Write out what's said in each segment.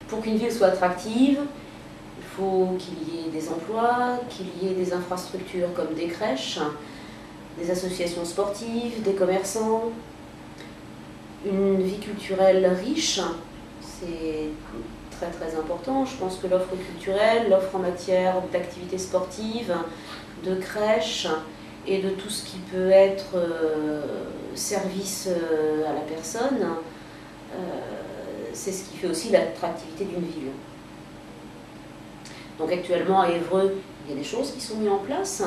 Pour qu'une ville soit attractive, il faut qu'il y ait des emplois, qu'il y ait des infrastructures comme des crèches, des associations sportives, des commerçants, une vie culturelle riche, c'est très très important. Je pense que l'offre culturelle, l'offre en matière d'activités sportives, de crèches et de tout ce qui peut être service à la personne, c'est ce qui fait aussi l'attractivité d'une ville. Donc actuellement à Évreux, il y a des choses qui sont mises en place,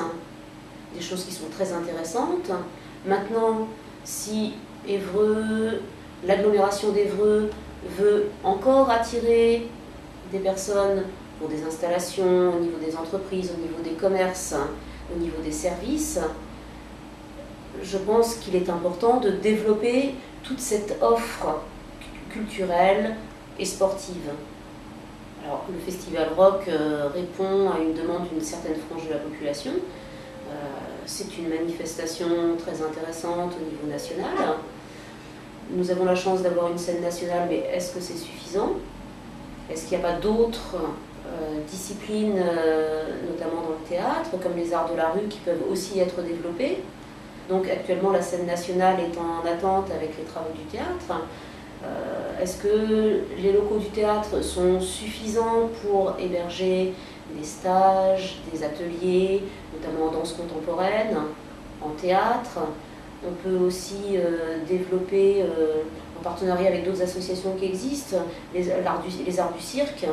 des choses qui sont très intéressantes. Maintenant, si Évreux, l'agglomération d'Évreux veut encore attirer des personnes pour des installations au niveau des entreprises, au niveau des commerces, au niveau des services, je pense qu'il est important de développer toute cette offre culturelle et sportive. Alors, le Festival Rock répond à une demande d'une certaine frange de la population. C'est une manifestation très intéressante au niveau national. Nous avons la chance d'avoir une scène nationale, mais est-ce que c'est suffisant? Est-ce qu'il n'y a pas d'autres disciplines, notamment dans le théâtre, comme les arts de la rue, qui peuvent aussi être développés? Donc actuellement, la scène nationale est en attente avec les travaux du théâtre. Est-ce que les locaux du théâtre sont suffisants pour héberger des stages, des ateliers, notamment en danse contemporaine, en théâtre? On peut aussi développer, en partenariat avec d'autres associations qui existent, les arts du cirque.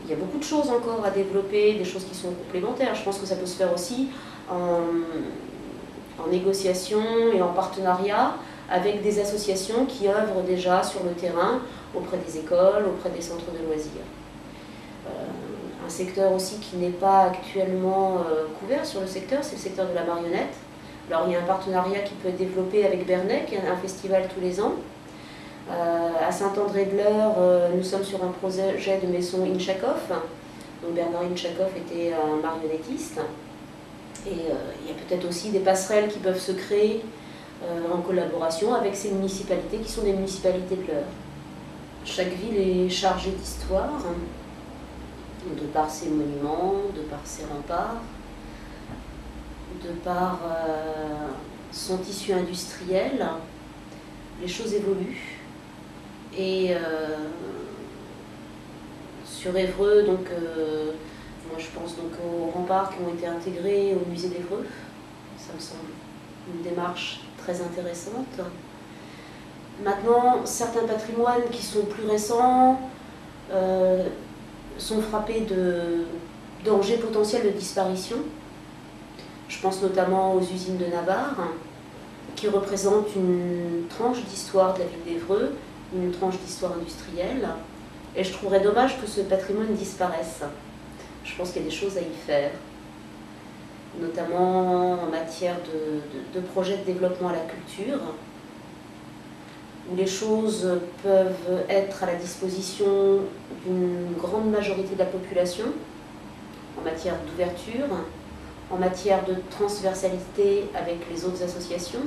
Il y a beaucoup de choses encore à développer, des choses qui sont complémentaires. Je pense que ça peut se faire aussi en négociation et en partenariat avec des associations qui œuvrent déjà sur le terrain, auprès des écoles, auprès des centres de loisirs. Un secteur aussi qui n'est pas actuellement couvert sur le secteur, c'est le secteur de la marionnette. Alors il y a un partenariat qui peut être développé avec Bernay, qui a un festival tous les ans. À Saint-André-de-l'Eure, nous sommes sur un projet de maison Inchakov. Donc Bernard Inchakov était un marionnettiste. Et il y a peut-être aussi des passerelles qui peuvent se créer en collaboration avec ces municipalités qui sont des municipalités de l'Eure. Chaque ville est chargée d'histoire, de par ses monuments, de par ses remparts, de par son tissu industriel. Les choses évoluent. Et sur Évreux, donc, moi je pense donc aux remparts qui ont été intégrés au musée d'Évreux. Ça me semble une démarche très intéressante. Maintenant, certains patrimoines qui sont plus récents sont frappés de dangers potentiels de disparition. Je pense notamment aux usines de Navarre, qui représentent une tranche d'histoire de la ville d'Évreux, une tranche d'histoire industrielle. Et je trouverais dommage que ce patrimoine disparaisse. Je pense qu'il y a des choses à y faire, notamment en matière de projets de développement à la culture, où les choses peuvent être à la disposition d'une grande majorité de la population, en matière d'ouverture, en matière de transversalité avec les autres associations.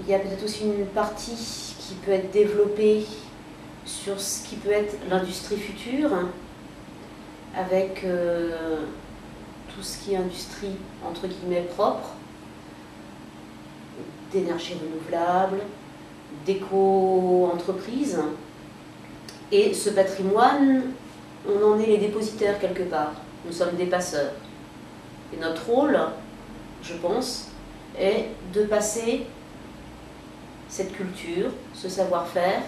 Il y a peut-être aussi une partie qui peut être développée sur ce qui peut être l'industrie future, avec tout ce qui est industrie entre guillemets propre, d'énergie renouvelable, d'éco-entreprise. Et ce patrimoine, on en est les dépositaires quelque part. Nous sommes des passeurs. Et notre rôle, je pense, est de passer cette culture, ce savoir-faire,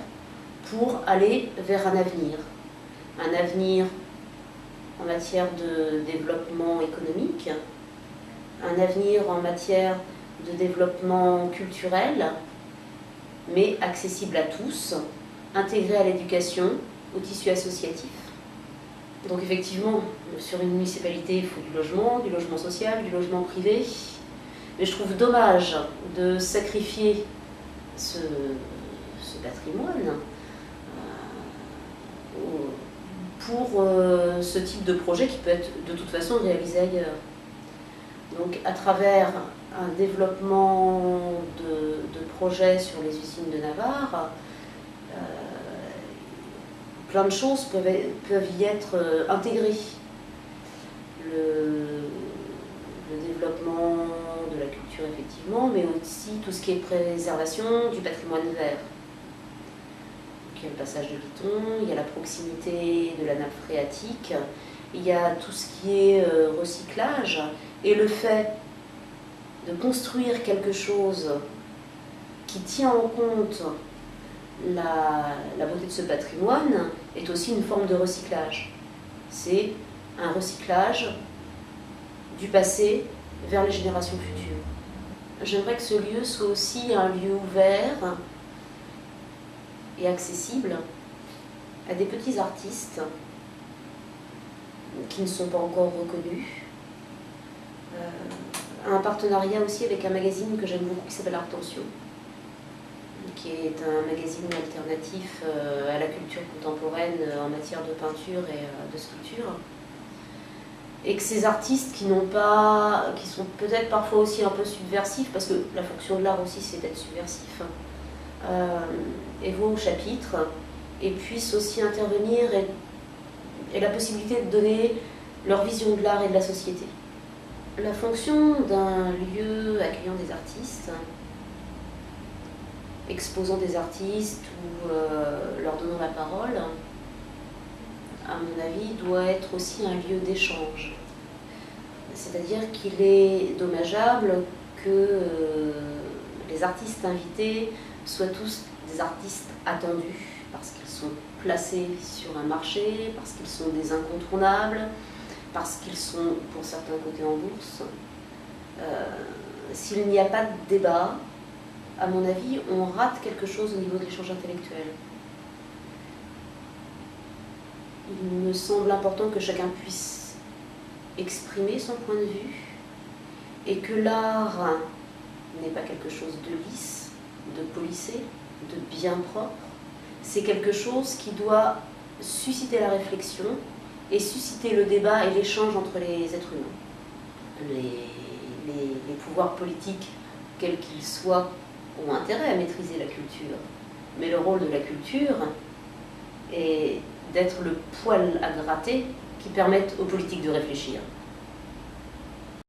pour aller vers un avenir. Un avenir en matière de développement économique, un avenir en matière de développement culturel, mais accessible à tous, intégré à l'éducation, au tissu associatif. Donc effectivement, sur une municipalité, il faut du logement social, du logement privé. Mais je trouve dommage de sacrifier ce patrimoine pour ce type de projet qui peut être de toute façon réalisé ailleurs. Donc à travers un développement de projets sur les usines de Navarre, plein de choses peuvent y être intégrées. Le développement de la culture, effectivement, mais aussi tout ce qui est préservation du patrimoine vert. Donc, il y a le passage de Lyton, il y a la proximité de la nappe phréatique, il y a tout ce qui est recyclage, et le fait de construire quelque chose qui tient en compte la beauté de ce patrimoine est aussi une forme de recyclage. C'est un recyclage du passé vers les générations futures. J'aimerais que ce lieu soit aussi un lieu ouvert et accessible à des petits artistes qui ne sont pas encore reconnus. Un partenariat aussi avec un magazine que j'aime beaucoup qui s'appelle Artension, qui est un magazine alternatif à la culture contemporaine en matière de peinture et de sculpture. Et que ces artistes qui sont peut-être parfois aussi un peu subversifs, parce que la fonction de l'art aussi c'est d'être subversif, et vont au chapitre et puissent aussi intervenir et la possibilité de donner leur vision de l'art et de la société. La fonction d'un lieu accueillant des artistes, exposant des artistes ou leur donnant la parole, à mon avis, doit être aussi un lieu d'échange. C'est-à-dire qu'il est dommageable que les artistes invités soient tous des artistes attendus, parce qu'ils sont placés sur un marché, parce qu'ils sont des incontournables, parce qu'ils sont, pour certains, cotés en bourse. S'il n'y a pas de débat, à mon avis, on rate quelque chose au niveau de l'échange intellectuel. Il me semble important que chacun puisse exprimer son point de vue et que l'art n'est pas quelque chose de lisse, de policé, de bien propre. C'est quelque chose qui doit susciter la réflexion et susciter le débat et l'échange entre les êtres humains. Les pouvoirs politiques, quels qu'ils soient, ont intérêt à maîtriser la culture. Mais le rôle de la culture est d'être le poil à gratter qui permette aux politiques de réfléchir.